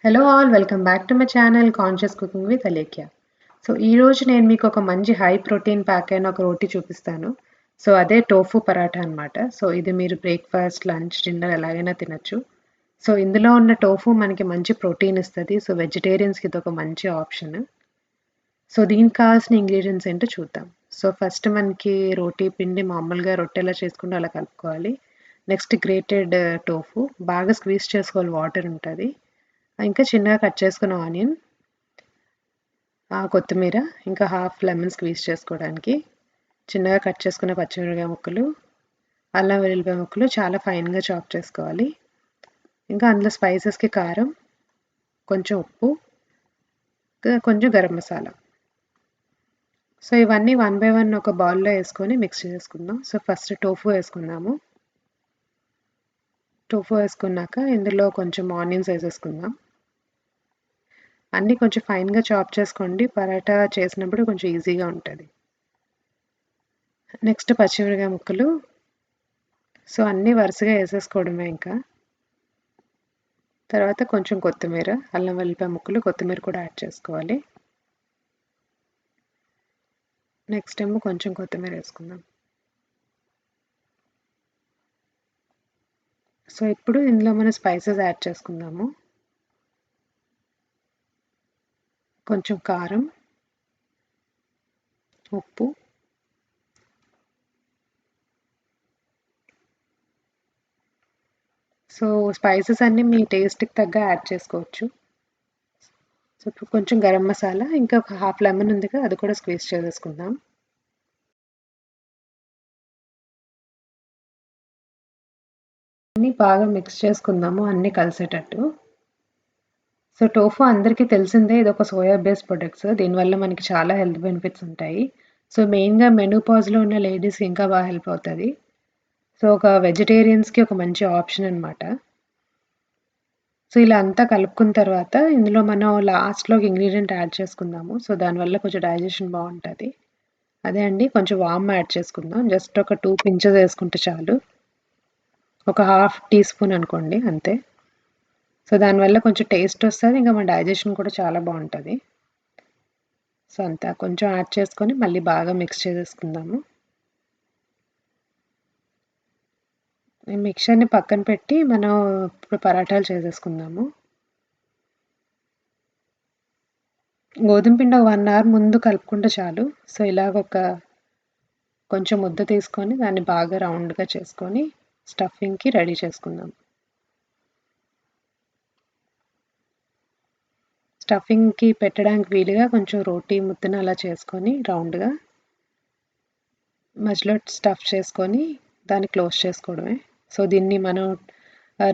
Hello all welcome back to my channel conscious cooking with Alekhya. So ఈరోజు నేను మీకు ఒక మంచి హై ప్రోటీన్ ప్యాక్ అయిన ఒక రోటీ చూపిస్తాను. సో అదే టోఫు పరాఠా అనమాట. సో ఇది మీరు బ్రేక్ఫాస్ట్, లంచ్, డిన్నర్ ఎలాగైనా తినొచ్చు. సో ఇందులో ఉన్న టోఫు మనకి మంచి ప్రోటీన్ ఇస్తుంది. సో వెజిటేరియన్స్కి ఇది ఒక మంచి ఆప్షన్. సో దీనికి కావాల్సిన ఇంగ్రీడియంట్స్ ఏంటో చూద్దాం. సో ఫస్ట్ మనకి రోటీ పిండి మామూలుగా రొట్టెలా చేసుకుంటూ అలా కలుపుకోవాలి. నెక్స్ట్ గ్రేటెడ్ టోఫు బాగా స్క్వీజ్ చేసుకోవాలి, వాటర్ ఉంటుంది. ఇంకా చిన్నగా కట్ చేసుకున్న ఆనియన్, కొత్తిమీర, ఇంకా హాఫ్ లెమన్ స్క్వీజ్ చేసుకోవడానికి, చిన్నగా కట్ చేసుకున్న పచ్చిమిరపకాయ ముక్కలు, అల్లం వెల్లుల్లిపాయ ముక్కలు చాలా ఫైన్గా చాప్ చేసుకోవాలి. ఇంకా అందులో స్పైసెస్కి కారం, కొంచెం ఉప్పు, కొంచెం గరం మసాలా. సో ఇవన్నీ వన్ బై వన్ ఒక బౌల్లో వేసుకొని మిక్స్ చేసుకుందాం. సో ఫస్ట్ టోఫు వేసుకుందాము. టోఫు వేసుకున్నాక ఇందులో కొంచెం ఆనియన్స్ వేసేసుకుందాం. అన్నీ కొంచెం ఫైన్గా చాప్ చేసుకోండి, పరాటా చేసినప్పుడు కొంచెం ఈజీగా ఉంటుంది. నెక్స్ట్ పచ్చిమిరపకాయ ముక్కలు. సో అన్నీ వరుసగా వేసేసుకోవడమే. ఇంకా తర్వాత కొంచెం కొత్తిమీర, అల్లం వెల్లిపాయ ముక్కలు, కొత్తిమీర కూడా యాడ్ చేసుకోవాలి. నెక్స్ట్ ఏమో కొంచెం కొత్తిమీర వేసుకుందాం. సో ఇప్పుడు ఇందులో మనం స్పైసెస్ యాడ్ చేసుకుందాము. కొంచెం కారం, ఉప్పు, సో స్పైసెస్ అన్నీ మీ టేస్ట్కి తగ్గ యాడ్ చేసుకోవచ్చు. సో ఇప్పుడు కొంచెం గరం మసాలా, ఇంకా ఒక హాఫ్ లెమన్ ఉందిగా అది కూడా స్క్వీజ్ చేసేసుకుందాం. అన్నీ బాగా మిక్స్ చేసుకుందాము, అన్నీ కలిసేటట్టు. సో టోఫు అందరికీ తెలిసిందే, ఇది ఒక సోయా బేస్డ్ ప్రొడక్ట్స్. దీనివల్ల మనకి చాలా హెల్త్ బెనిఫిట్స్ ఉంటాయి. సో మెయిన్గా మెనోపాజ్లో ఉన్న లేడీస్కి ఇంకా బాగా హెల్ప్ అవుతుంది. సో ఒక వెజిటేరియన్స్కి ఒక మంచి ఆప్షన్ అనమాట. సో ఇలా అంతా కలుపుకున్న తర్వాత ఇందులో మనం లాస్ట్లో ఇంగ్రీడియంట్ యాడ్ చేసుకుందాము. సో దానివల్ల కొంచెం డైజెషన్ బాగుంటుంది. అదే అండి, కొంచెం వామ్ యాడ్ చేసుకుందాం. జస్ట్ ఒక 2 పించెస్ వేసుకుంటే చాలు. ఒక హాఫ్ టీ స్పూన్ అనుకోండి, అంతే. సో దానివల్ల కొంచెం టేస్ట్ వస్తుంది, ఇంకా మన డైజెషన్ కూడా చాలా బాగుంటుంది. సో అంతా కొంచెం యాడ్ చేసుకొని మళ్ళీ బాగా మిక్స్ చేసేసుకుందాము. ఈ మిక్చర్ని పక్కన పెట్టి మనం ఇప్పుడు పరాఠాలు చేసేసుకుందాము. గోధుమ పిండి 1 అవర్ ముందు కలుపుకుంటే చాలు. సో ఇలాగ కొంచెం ముద్ద తీసుకొని దాన్ని బాగా రౌండ్గా చేసుకొని స్టఫింగ్కి రెడీ చేసుకుందాం. స్టఫింగ్కి పెట్టడానికి వీలుగా కొంచెం రోటీ ముద్దను అలా చేసుకొని రౌండ్గా మధ్యలో స్టఫ్ చేసుకొని దాన్ని క్లోజ్ చేసుకోవడమే. సో దీన్ని మనం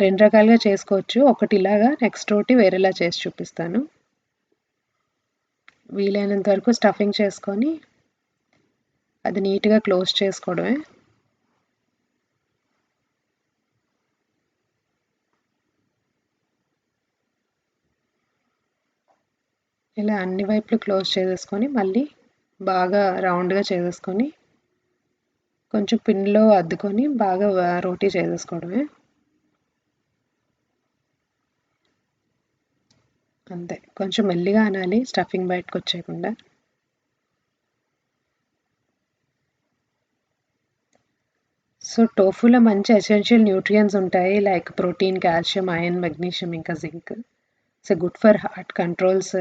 2 రకాలుగా చేసుకోవచ్చు. ఒకటి ఇలాగా, నెక్స్ట్ ఒకటి వేరేలా చేసి చూపిస్తాను. వీలైనంత వరకు స్టఫింగ్ చేసుకొని అది నీట్గా క్లోజ్ చేసుకోవడమే. ఇలా అన్ని వైపులు క్లోజ్ చేసేసుకొని మళ్ళీ బాగా రౌండ్గా చేసేసుకొని కొంచెం పిండిలో అద్దుకొని బాగా రోటీ చేసేసుకోవడమే. అంతే, కొంచెం మెల్లిగా అనాలి, స్టఫింగ్ బయటకు వచ్చేయకుండా. సో టోఫులో మంచి ఎసెన్షియల్ న్యూట్రియన్స్ ఉంటాయి, like protein, calcium, iron, magnesium, ఇంకా zinc. So good for heart controls,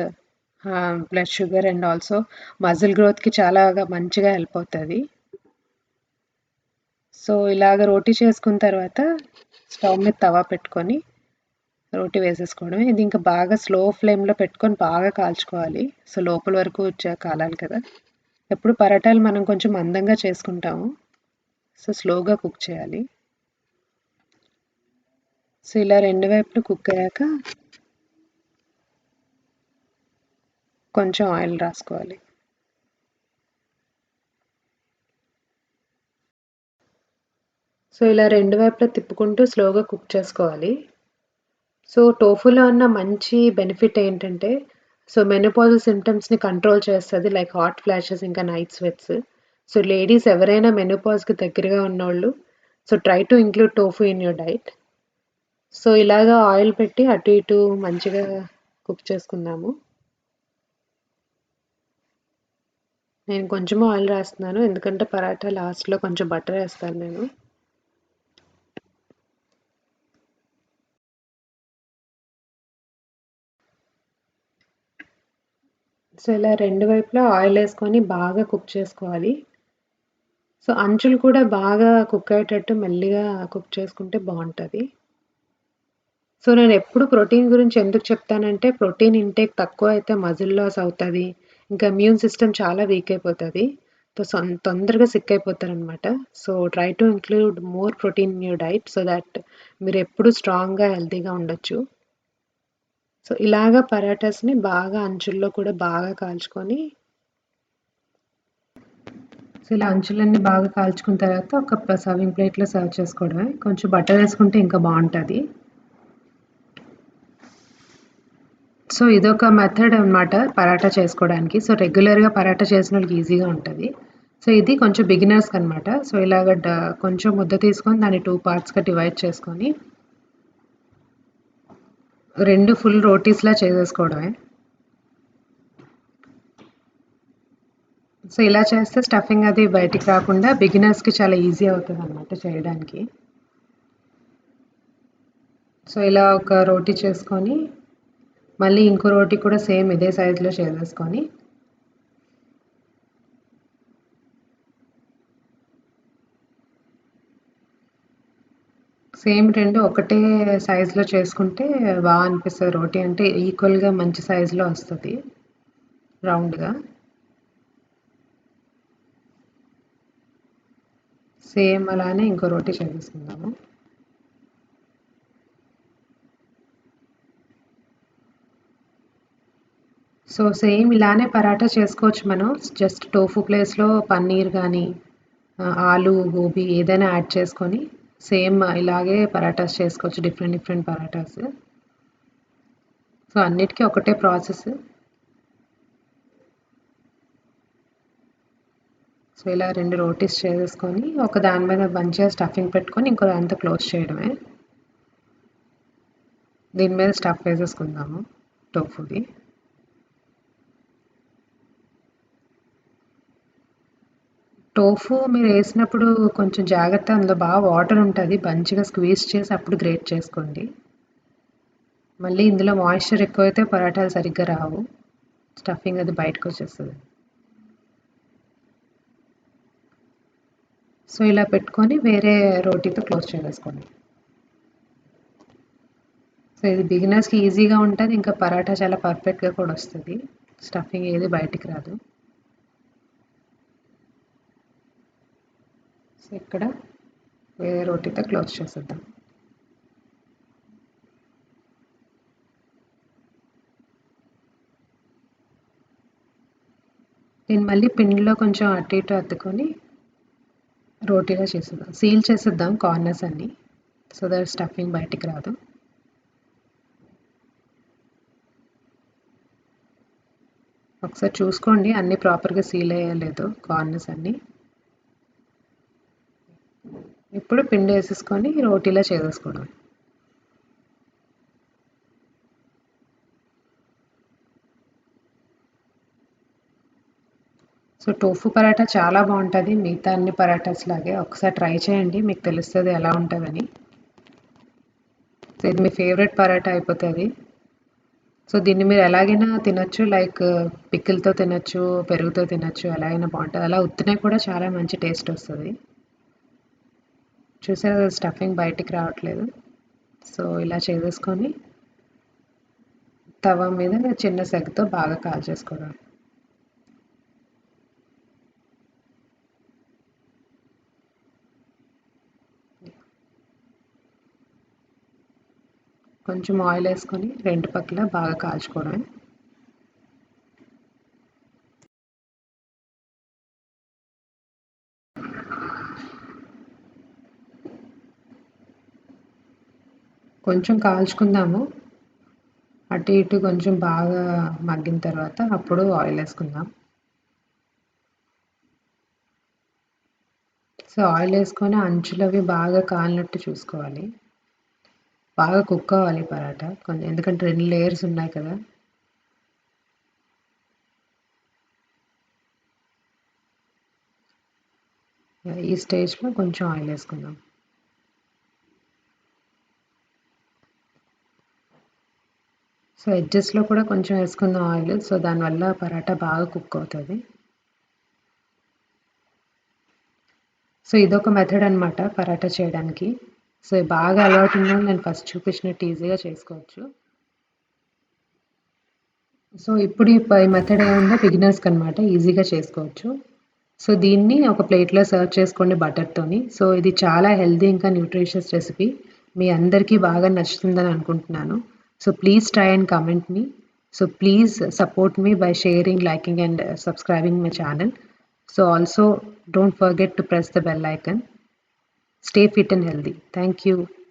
blood sugar and also muscle గ్రోత్కి చాలా మంచిగా హెల్ప్ అవుతుంది. సో ఇలాగ రోటీ చేసుకున్న తర్వాత స్టవ్ మీద తవా పెట్టుకొని రోటీ వేసేసుకోవడం. ఇది ఇంకా బాగా స్లో ఫ్లేమ్లో పెట్టుకొని బాగా కాల్చుకోవాలి. సో లోపల వరకు కాలాలి కదా. ఎప్పుడు పరాటాలు మనం కొంచెం మందంగా చేసుకుంటాము, సో స్లోగా కుక్ చేయాలి. సో ఇలా 2 వైపులు కుక్ అయ్యాక కొంచెం ఆయిల్ రాసుకోవాలి. సో ఇలా 2 వైపులా తిప్పుకుంటూ స్లోగా కుక్ చేసుకోవాలి. సో టోఫులో ఉన్న మంచి బెనిఫిట్ ఏంటంటే, సో మెనోపాజల్ సిమ్టమ్స్ని కంట్రోల్ చేస్తుంది, లైక్ హాట్ ఫ్లాషెస్, ఇంకా నైట్ స్వెట్స్. సో లేడీస్ ఎవరైనా మెనోపాజ్కి దగ్గరగా ఉన్నోళ్ళు, so try to include tofu in your diet. So ఇలాగా ఆయిల్ పెట్టి అటు ఇటు మంచిగా కుక్ చేసుకుందాము. నేను కొంచెం ఆయిల్ రాస్తున్నాను ఎందుకంటే పరాటా లాస్ట్‌లో కొంచెం బటర్ వేస్తాను నేను. సో, ఇలా 2 వైపులా ఆయిల్ వేసుకొని బాగా కుక్ చేసుకోవాలి. సో, అంచులు కూడా బాగా కుక్ అయ్యేటట్టు మెల్లిగా కుక్ చేసుకుంటే బావుంటది. సో, నేనెప్పుడు ప్రోటీన్ గురించి ఎందుకు చెప్తానంటే, ప్రోటీన్ ఇంటేక్ తక్కువైతే మజిల్ లాస్ అవుతది. ఇంకా ఇమ్యూన్ సిస్టమ్ చాలా వీక్ అయిపోతది. తొందరగా సిక్ అయిపోతారనమాట. So, try to include more protein in your diet so that మీరెప్పుడు స్ట్రాంగ్‌గా, హెల్తీగా ఉండొచ్చు. సో, ఇలాగ పరాటాస్‌ని బాగా అంచుల్లో కూడా బాగా కాల్చుకొని సో, ఇలా అంచులన్నీ బాగా కాల్చుకున్న తర్వాత ఒక సర్వింగ్ ప్లేట్‌లో సర్వ్ చేసుకోవడమే. కొంచెం బటర్ వేసుకుంటే ఇంకా బావుంటది. సో, ఇదొక మెథడ్ అనమాట పరాటా చేసుకోవడానికి. సో, రెగ్యులర్‌గా పరాటా చేసినోళ్ళకి ఈజీగా ఉంటది. సో, ఇది కొంచెం బిగినర్స్‌కనమాట. సో, ఇలాగ కొంచెం ముద్ద తీసుకొని దాన్ని 2 పార్ట్స్‌గా డివైడ్ చేసుకొని 2 ఫుల్ రోటీస్‌లా చేసేసుకోవడమే. సో, ఇలా చేస్తే స్టఫింగ్ అది బయటికి రాకుండా బిగినర్స్‌కి చాలా ఈజీ అవుతదనమాట చేయడానికి. సో, ఇలా ఒక రోటీ చేసుకొని, మళ్ళీ ఇంకో రోటీ కూడా సేమ్ ఇదే సైజులో చేసేసుకొని సేమ్ 2 ఒకటే సైజులో చేసుకుంటే అనిపిస్తది రోటీ. అంటే ఈక్వల్‌గా మంచి సైజులో వస్తది రౌండ్‌గా. సేమ్ అలానే ఇంకో రోటీ చేసేసుకుందాము. సో, సేమ్ ఇలానే పరాటా చేసుకోవచ్చు మనం. జస్ట్ టోఫు ప్లేస్‌లో పన్నీర్ గానీ, ఆలు, గోబీ ఏదైనా యాడ్ చేసుకొని సేమ్ ఇలాగే పరాటాస్ చేసుకోవచ్చు. Different different parathas. సో, అన్నిటికి ఒకటే ప్రాసెస్. సో, ఇలా 2 రోటీస్ చేసేసుకొని ఒక దాని మీద మంచిగా స్టఫింగ్ పెట్టుకొని ఇంకో దాంతో క్లోజ్ చేయడమే. దీని మీద స్టఫ్ వేసేసుకుందాము టోఫుది. టోఫు మీరేసినప్పుడు కొంచెం జాగ్రత్త అందులో బాగా వాటర్ ఉంటది. మంచిగా స్క్వీజ్ చేసి అప్పుడు గ్రేట్ చేసుకోండి. మళ్ళీ ఇందులో మాయిశ్చర్ ఎక్కువైతే పరాటాలు సరిగ్గా రావు. స్టఫింగ్ అది బయటకొచ్చేస్తది. సో, ఇలా పెట్టుకొని వేరే రోటీతో క్లోజ్ చేసేసుకోండి. సో, ఇది బిగినర్స్‌కి ఈజీగా ఉంటది. ఇంకా పరాటా చాలా పర్ఫెక్ట్‌గా కూడా వస్తది. స్టఫింగ్ ఏది బయటికి రాదు. సో, ఇక్కడ వేరే రోటీతో క్లోజ్ చేసేద్దాం. దీన్ని మళ్ళీ పిండిలో కొంచెం అటు ఇటు అద్దుకొని రోటీలా చేసేద్దాం. సీల్ చేసేద్దాం కార్నర్స్ అన్నీ. సో దట్ స్టఫింగ్ బయటికి రాదు. ఒకసారి చూసుకోండి అన్నీ ప్రాపర్‌గా సీల్ అయ్యాయో లేదో కార్నర్స్ అన్నీ. ఇప్పుడు పిండి వేసేసుకొని రోటీలా చేసేసుకోవడం. సో, టోఫు పరాటా చాలా బావుంటది. మిగతా అన్ని పరాటాస్ లాగే. ఒకసారి ట్రై చేయండి. మీకు తెలుస్తది ఎలా ఉంటదని. సో, ఇది మీ ఫేవరెట్ పరాటా అయిపోతది. సో, దీన్ని మీరు ఎలాగైనా తినొచ్చు. లైక్ పికిల్‌తో తినొచ్చు, పెరుగుతో తినొచ్చు. ఎలా అయినా బావుంటది. అలా ఉత్తినే కూడా చాలా మంచి టేస్ట్ వస్తది. చూసారా స్టఫింగ్ బయటికి రావట్లేదు. సో, ఇలా చేసేసుకొని తవ మీద చిన్న సెగతో బాగా కాల్చేసుకోవడం. కొంచెం ఆయిల్ వేసుకొని 2 పక్కల బాగా కాల్చుకోవడమే. కొంచెం కాల్చుకుందాము. అటు ఇటు కొంచెం బాగా మగ్గిన తర్వాత అప్పుడు ఆయిల్ వేసుకుందాం. సో, ఆయిల్ వేసుకొని అంచులవి బాగా కాలినట్టు చూసుకోవాలి. బాగా కుక్ అవ్వాలి పరాటా. ఎందుకంటే 2 లేయర్స్ ఉన్నాయి కదా! ఈ స్టేజ్‌లో కొంచెం ఆయిల్ వేసుకుందాం. సో, ఎడ్జెస్‌లో కూడా కొంచెం వేసుకుందాం ఆయిల్. సో, దానివల్ల పరాటా బాగా కుక్ అవుతది. సో, ఇదొక మెథడ్ అనమాట పరాటా చేయడానికి. సో, బాగా అలవాటు ఉన్నోళ్ళు నేను ఫస్ట్ చూపించినట్టు ఈజీగా చేసుకోవచ్చు. సో, ఇప్పుడు ఈ మెథడ్ ఏముందో బిగినర్స్‌కి అనమాట ఈజీగా చేసుకోవచ్చు. సో, దీన్ని ఒక ప్లేట్‌లో సర్వ్ చేసుకోండి బటర్‌తోని. సో, ఇది చాలా హెల్తీ ఇంకా న్యూట్రిషియస్ రెసిపీ. మీ అందరికీ బాగా నచ్చుతుందని అనుకుంటున్నాను. So, please try and comment me. So, please support me by sharing, liking and subscribing my channel. So, also don't forget to press the bell icon. Stay fit and healthy. Thank you.